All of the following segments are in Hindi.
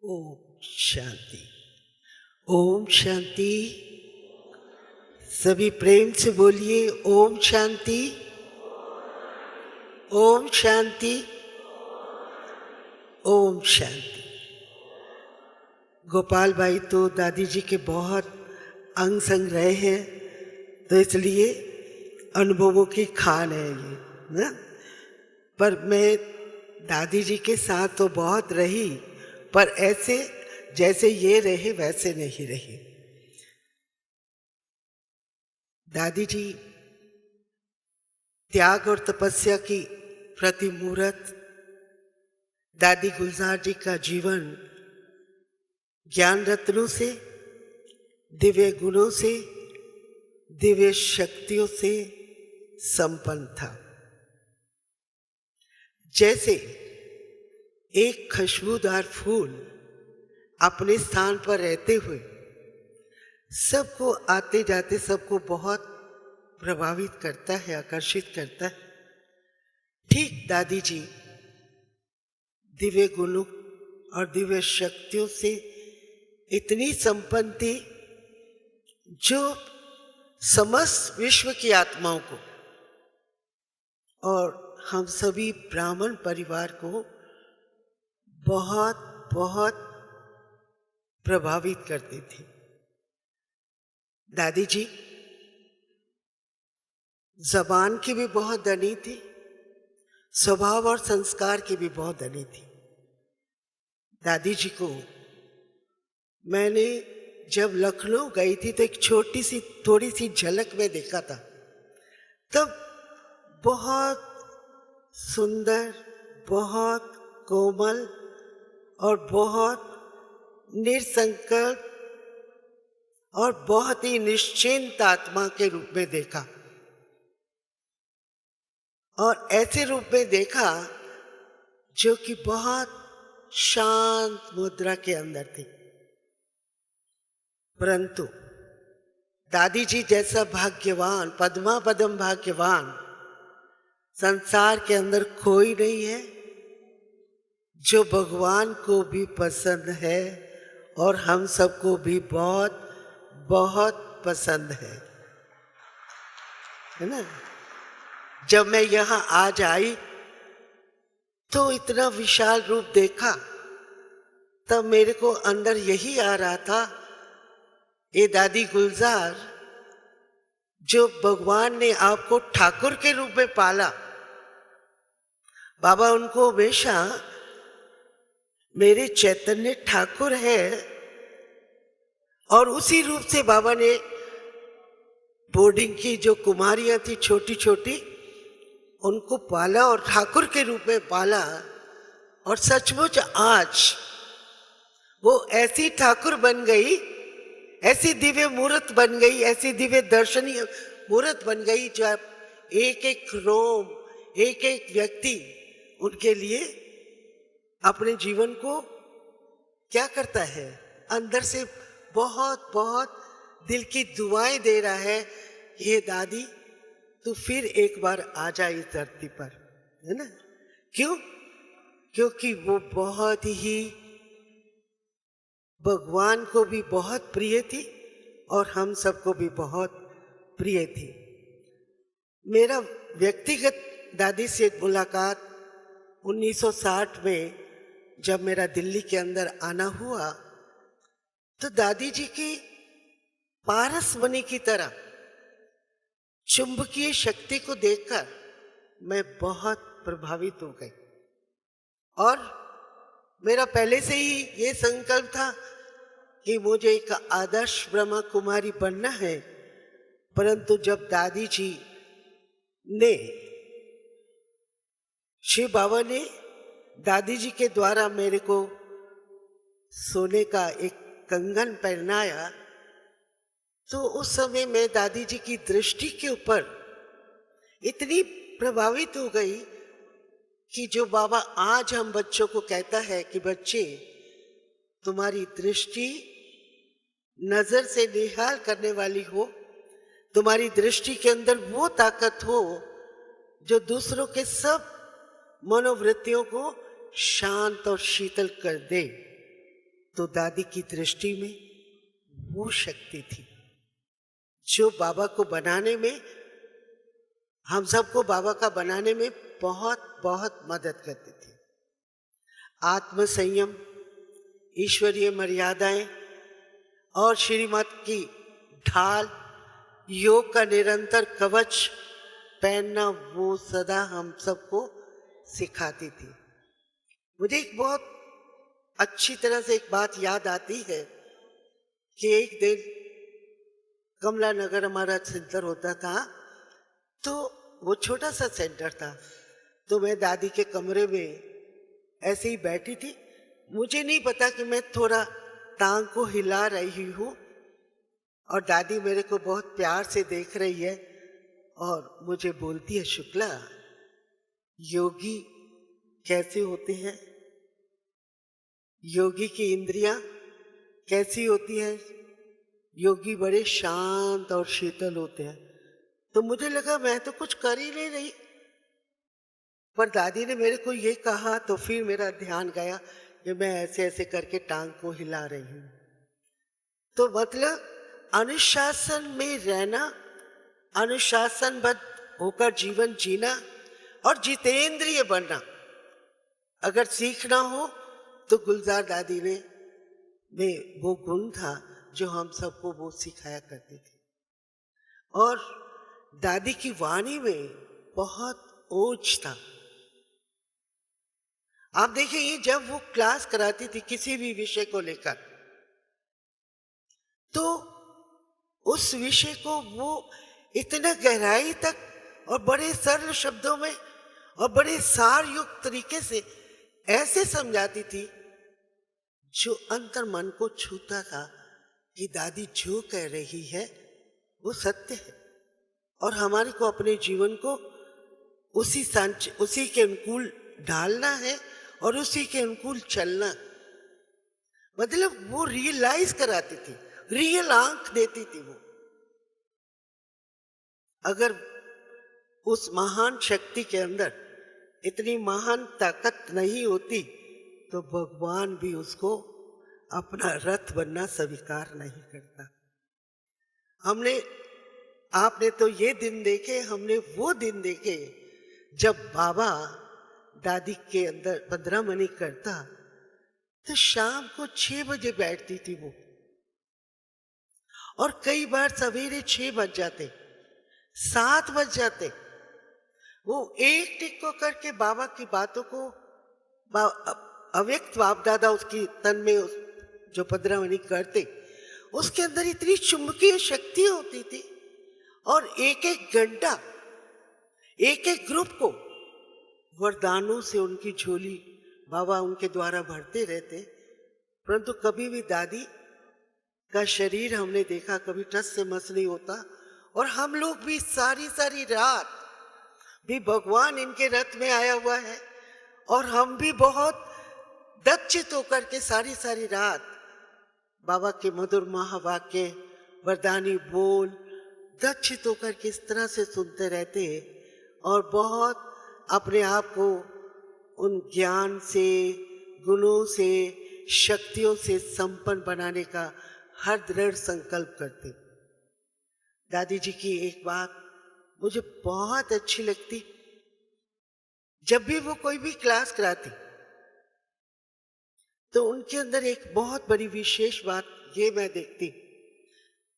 ओम शांति। ओम शांति। सभी प्रेम से बोलिए ओम शांति। ओम शांति। ओम शांति। गोपाल भाई तो दादी जी के बहुत अंग संग रहे हैं, तो इसलिए अनुभवों की खान है ये ना। पर मैं दादी जी के साथ तो बहुत रही, पर ऐसे जैसे ये रहे वैसे नहीं रही। दादी जी त्याग और तपस्या की प्रतिमूर्त। दादी गुलजार जी का जीवन ज्ञान रत्नों से, दिव्य गुणों से, दिव्य शक्तियों से संपन्न था। जैसे एक खुशबूदार फूल अपने स्थान पर रहते हुए सबको आते जाते सबको बहुत प्रभावित करता है, आकर्षित करता है, ठीक दादी जी दिव्य गुणों और दिव्य शक्तियों से इतनी संपन्न थी जो समस्त विश्व की आत्माओं को और हम सभी ब्राह्मण परिवार को बहुत बहुत प्रभावित करती थी। दादी जी जबान की भी बहुत धनी थी, स्वभाव और संस्कार की भी बहुत धनी थी। दादी जी को मैंने जब लखनऊ गई थी तो एक छोटी सी थोड़ी सी झलक में देखा था। तब बहुत सुंदर, बहुत कोमल और बहुत निसंकल्प और बहुत ही निश्चिंत आत्मा के रूप में देखा, और ऐसे रूप में देखा जो कि बहुत शांत मुद्रा के अंदर थी। परंतु दादी जी जैसा भाग्यवान, पद्मा पदम भाग्यवान संसार के अंदर कोई नहीं है जो भगवान को भी पसंद है और हम सबको भी बहुत बहुत पसंद है ना। जब मैं यहाँ आज आई तो इतना विशाल रूप देखा, तब मेरे को अंदर यही आ रहा था, ये दादी गुलजार जो भगवान ने आपको ठाकुर के रूप में पाला, बाबा उनको हमेशा मेरे चैतन्य ठाकुर है, और उसी रूप से बाबा ने बोर्डिंग की जो कुमारियां थी छोटी छोटी उनको पाला और ठाकुर के रूप में पाला। और सचमुच आज वो ऐसी ठाकुर बन गई, ऐसी दिव्य मूर्त बन गई, ऐसी दिव्य दर्शनीय मूर्त बन गई, जो एक एक रोम, एक एक व्यक्ति उनके लिए अपने जीवन को क्या करता है, अंदर से बहुत बहुत दिल की दुआएं दे रहा है, ये दादी तू फिर एक बार आ जा इस धरती पर, है ना। क्यों? क्योंकि वो बहुत ही भगवान को भी बहुत प्रिय थी और हम सबको भी बहुत प्रिय थी। मेरा व्यक्तिगत दादी से मुलाकात 1960 में जब मेरा दिल्ली के अंदर आना हुआ, तो दादी जी की पारसमणि की तरह चुंबकीय शक्ति को देखकर मैं बहुत प्रभावित हो गई, और मेरा पहले से ही ये संकल्प था कि मुझे एक आदर्श ब्रह्मा कुमारी बनना है। परंतु जब दादी जी ने, शिव बाबा ने दादी जी के द्वारा मेरे को सोने का एक कंगन पहनाया, तो उस समय मैं दादी जी की दृष्टि के ऊपर इतनी प्रभावित हो गई कि जो बाबा आज हम बच्चों को कहता है कि बच्चे तुम्हारी दृष्टि नजर से निहाल करने वाली हो, तुम्हारी दृष्टि के अंदर वो ताकत हो जो दूसरों के सब मनोवृत्तियों को शांत और शीतल कर दे। तो दादी की दृष्टि में वो शक्ति थी जो बाबा को बनाने में, हम सबको बाबा का बनाने में बहुत बहुत मदद करती थी। आत्म संयम, ईश्वरीय मर्यादाएं और श्रीमत की ढाल, योग का निरंतर कवच पहनना, वो सदा हम सबको सिखाती थी। मुझे एक बहुत अच्छी तरह से एक बात याद आती है कि एक दिन कमला नगर हमारा सेंटर होता था, तो वो छोटा सा सेंटर था, तो मैं दादी के कमरे में ऐसे ही बैठी थी। मुझे नहीं पता कि मैं थोड़ा टांग को हिला रही हूँ और दादी मेरे को बहुत प्यार से देख रही है और मुझे बोलती है, शुक्ला, योगी कैसे होते हैं, योगी की इंद्रियां कैसी होती है, योगी बड़े शांत और शीतल होते हैं। तो मुझे लगा मैं तो कुछ कर ही नहीं रही, पर दादी ने मेरे को ये कहा तो फिर मेरा ध्यान गया कि मैं ऐसे ऐसे करके टांग को हिला रही हूं। तो मतलब अनुशासन में रहना, अनुशासनबद्ध होकर जीवन जीना और जितेंद्रिय बनना अगर सीखना हो तो गुलजार दादी ने में वो गुण था जो हम सबको वो सिखाया करती थी। और दादी की वाणी में बहुत ओज था। आप देखिए, जब वो क्लास कराती थी किसी भी विषय को लेकर, तो उस विषय को वो इतना गहराई तक और बड़े सरल शब्दों में और बड़े सार युक्त तरीके से ऐसे समझाती थी जो अंतर मन को छूता था कि दादी जो कह रही है वो सत्य है और हमारे को अपने जीवन को उसी के अनुकूल ढालना है और उसी के अनुकूल चलना। मतलब वो रियलाइज कराती थी, रियल आंख देती थी वो। अगर उस महान शक्ति के अंदर इतनी महान ताकत नहीं होती तो भगवान भी उसको अपना रथ बनना स्वीकार नहीं करता। आपने तो ये दिन देखे, हमने वो दिन देखे जब बाबा दादी के अंदर 15 मनी करता तो शाम को 6 बजे बैठती थी वो, और कई बार सवेरे 6 बज जाते, 7 बज जाते। वो एक टिक्को करके बाबा की बातों को, अव्यक्त बाप दादा उसकी तन में जो 15 मनी करते, उसके अंदर इतनी चुंबकीय शक्ति होती थी और एक एक घंटा एक एक ग्रुप को वरदानों से उनकी झोली बाबा उनके द्वारा भरते रहते। परंतु कभी भी दादी का शरीर हमने देखा कभी टस से मस नहीं होता, और हम लोग भी सारी सारी रात भी भगवान इनके रथ में आया हुआ है और हम भी बहुत दक्षित होकर के सारी सारी रात बाबा के मधुर महावाक्य, वरदानी बोल दक्षित होकर के इस तरह से सुनते रहते और बहुत अपने आप को उन ज्ञान से, गुणों से, शक्तियों से संपन्न बनाने का हर दृढ़ संकल्प करते। दादी जी की एक बात मुझे बहुत अच्छी लगती, जब भी वो कोई भी क्लास कराती तो उनके अंदर एक बहुत बड़ी विशेष बात ये मैं देखती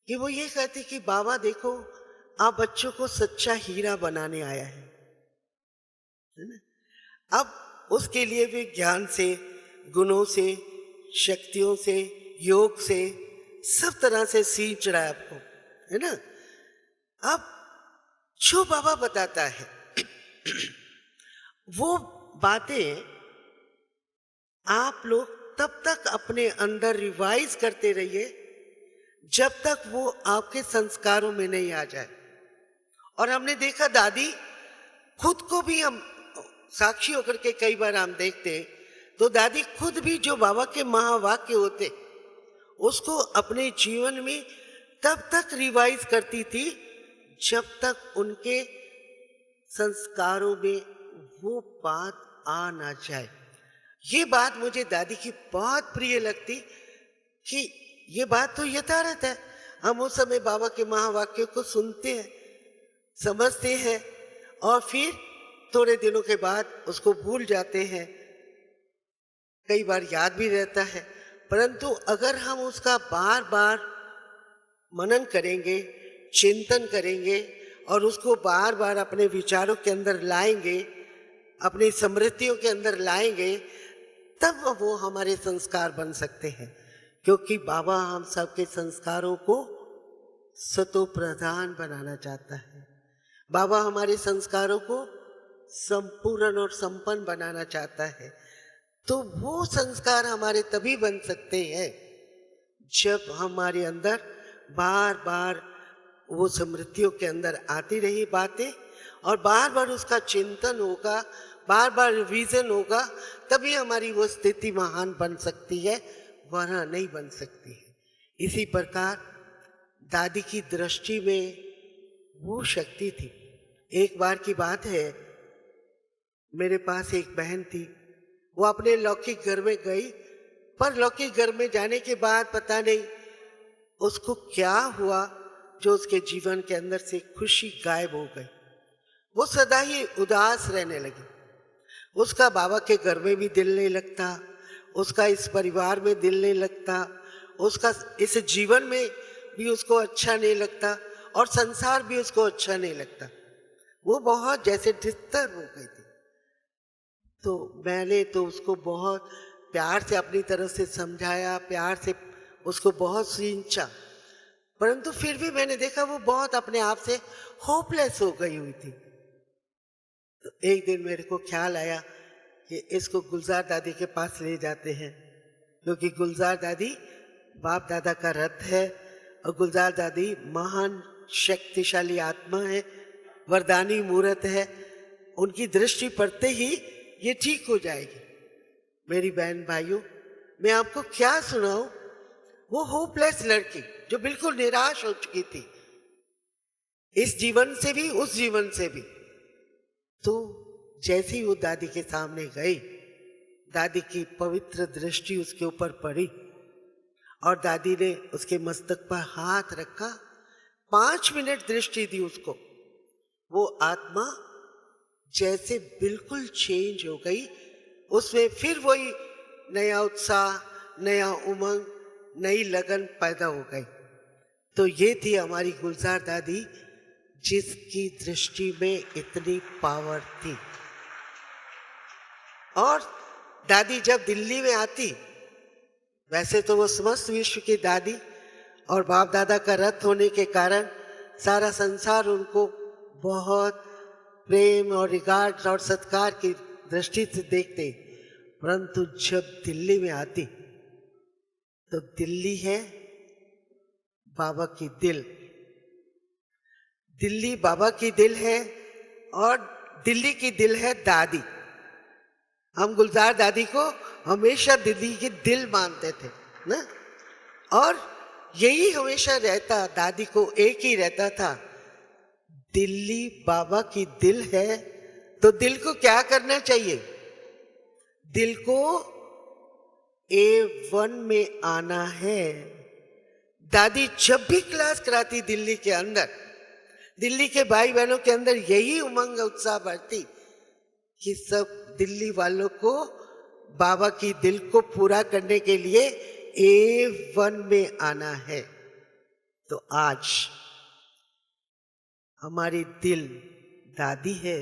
कि वो ये कहती कि बाबा देखो, आप बच्चों को सच्चा हीरा बनाने आया है ना? अब उसके लिए भी ज्ञान से, गुणों से, शक्तियों से, योग से, सब तरह से सींच रहा है आपको, है ना? अब जो बाबा बताता है वो बातें आप लोग तब तक अपने अंदर रिवाइज करते रहिए जब तक वो आपके संस्कारों में नहीं आ जाए। और हमने देखा दादी खुद को भी, हम साक्षी होकर के कई बार हम देखते तो दादी खुद भी जो बाबा के महावाक्य होते उसको अपने जीवन में तब तक रिवाइज करती थी जब तक उनके संस्कारों में वो बात आ ना जाए। ये बात मुझे दादी की बहुत प्रिय लगती कि ये बात तो यथार्थ है। हम उस समय बाबा के महावाक्यों को सुनते हैं, समझते हैं और फिर थोड़े दिनों के बाद उसको भूल जाते हैं, कई बार याद भी रहता है। परंतु अगर हम उसका बार बार मनन करेंगे, चिंतन करेंगे और उसको बार बार अपने विचारों के अंदर लाएंगे, अपनी स्मृतियों के अंदर लाएंगे, तब वो हमारे संस्कार बन सकते हैं। क्योंकि बाबा हम सबके संस्कारों को सतो प्रधान बनाना चाहता है। बाबा हमारे संस्कारों को संपूर्ण और संपन्न बनाना चाहता है। तो वो संस्कार हमारे तभी बन सकते हैं जब हमारे अंदर बार बार वो स्मृतियों के अंदर आती रही बातें और बार बार उसका चिंतन होगा, बार बार रिवीजन होगा, तभी हमारी वो स्थिति महान बन सकती है, वरना नहीं बन सकती है। इसी प्रकार दादी की दृष्टि में वो शक्ति थी। एक बार की बात है, मेरे पास एक बहन थी, वो अपने लौकिक घर में गई, पर लौकिक घर में जाने के बाद पता नहीं उसको क्या हुआ, जो उसके जीवन के अंदर से खुशी गायब हो गई। वो सदा ही उदास रहने लगी। उसका बाबा के घर में भी दिल नहीं लगता, उसका इस परिवार में दिल नहीं लगता, उसका इस जीवन में भी उसको अच्छा नहीं लगता और संसार भी उसको अच्छा नहीं लगता। वो बहुत जैसे डिस्टर्ब हो गई थी। तो मैंने तो उसको बहुत प्यार से अपनी तरफ से समझाया, प्यार से उसको बहुत सींचा, परंतु फिर भी मैंने देखा वो बहुत अपने आप से होपलेस हो गई हुई थी। तो एक दिन मेरे को ख्याल आया कि इसको गुलजार दादी के पास ले जाते हैं, क्योंकि गुलजार दादी बाप दादा का रथ है और गुलजार दादी महान शक्तिशाली आत्मा है, वरदानी मूर्त है। उनकी दृष्टि पड़ते ही ये ठीक हो जाएगी। मेरी बहन भाइयों, मैं आपको क्या सुनाऊं, वो होपलेस लड़की जो बिल्कुल निराश हो चुकी थी, इस जीवन से भी उस जीवन से भी। तो जैसे ही वो दादी के सामने गई, दादी की पवित्र दृष्टि उसके ऊपर पड़ी और दादी ने उसके मस्तक पर हाथ रखा। 5 मिनट दृष्टि दी उसको। वो आत्मा जैसे बिल्कुल चेंज हो गई, उसमें फिर वही नया उत्साह, नया उमंग, नई लगन पैदा हो गई। तो ये थी हमारी गुलजार दादी, जिसकी दृष्टि में इतनी पावर थी। और दादी जब दिल्ली में आती, वैसे तो वो समस्त विश्व की दादी और बाप दादा का रथ होने के कारण सारा संसार उनको बहुत प्रेम और रिगार्ड और सत्कार की दृष्टि से देखते, परंतु जब दिल्ली में आती तो दिल्ली है बाबा की दिल, दिल्ली बाबा की दिल है और दिल्ली की दिल है दादी। हम गुलजार दादी को हमेशा दिल्ली की दिल मानते थे ना, और यही हमेशा रहता, दादी को एक ही रहता था, दिल्ली बाबा की दिल है तो दिल को क्या करना चाहिए, दिल को A1 में आना है। दादी जब भी क्लास कराती दिल्ली के अंदर, दिल्ली के भाई बहनों के अंदर यही उमंग उत्साह बढ़ती कि सब दिल्ली वालों को बाबा की दिल को पूरा करने के लिए A1 में आना है। तो आज हमारी दिल दादी है,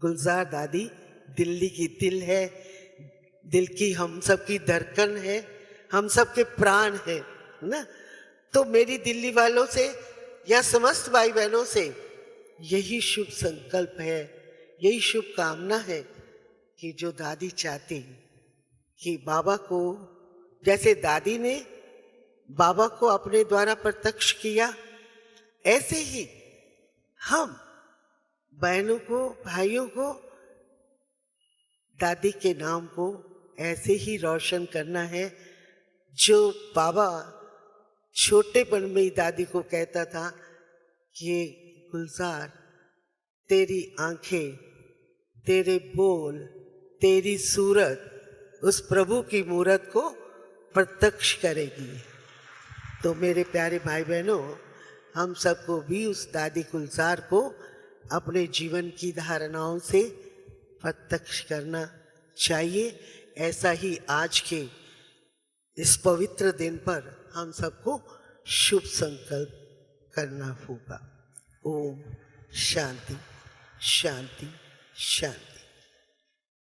गुलजार दादी दिल्ली की दिल है, दिल की हम सब की धड़कन है, हम सब के प्राण है ना। तो मेरी दिल्ली वालों से या समस्त भाई बहनों से यही शुभ संकल्प है, यही शुभ कामना है कि जो दादी चाहती कि बाबा को, जैसे दादी ने बाबा को अपने द्वारा प्रत्यक्ष किया, ऐसे ही हम बहनों को, भाइयों को दादी के नाम को ऐसे ही रोशन करना है, जो बाबा छोटेपन में ही दादी को कहता था कि गुलजार, तेरी आंखें, तेरे बोल, तेरी सूरत उस प्रभु की मूरत को प्रत्यक्ष करेगी। तो मेरे प्यारे भाई बहनों, हम सबको भी उस दादी कुलसार को अपने जीवन की धारणाओं से प्रत्यक्ष करना चाहिए। ऐसा ही आज के इस पवित्र दिन पर हम सबको शुभ संकल्प करना होगा। ओम शांति शांति शांति।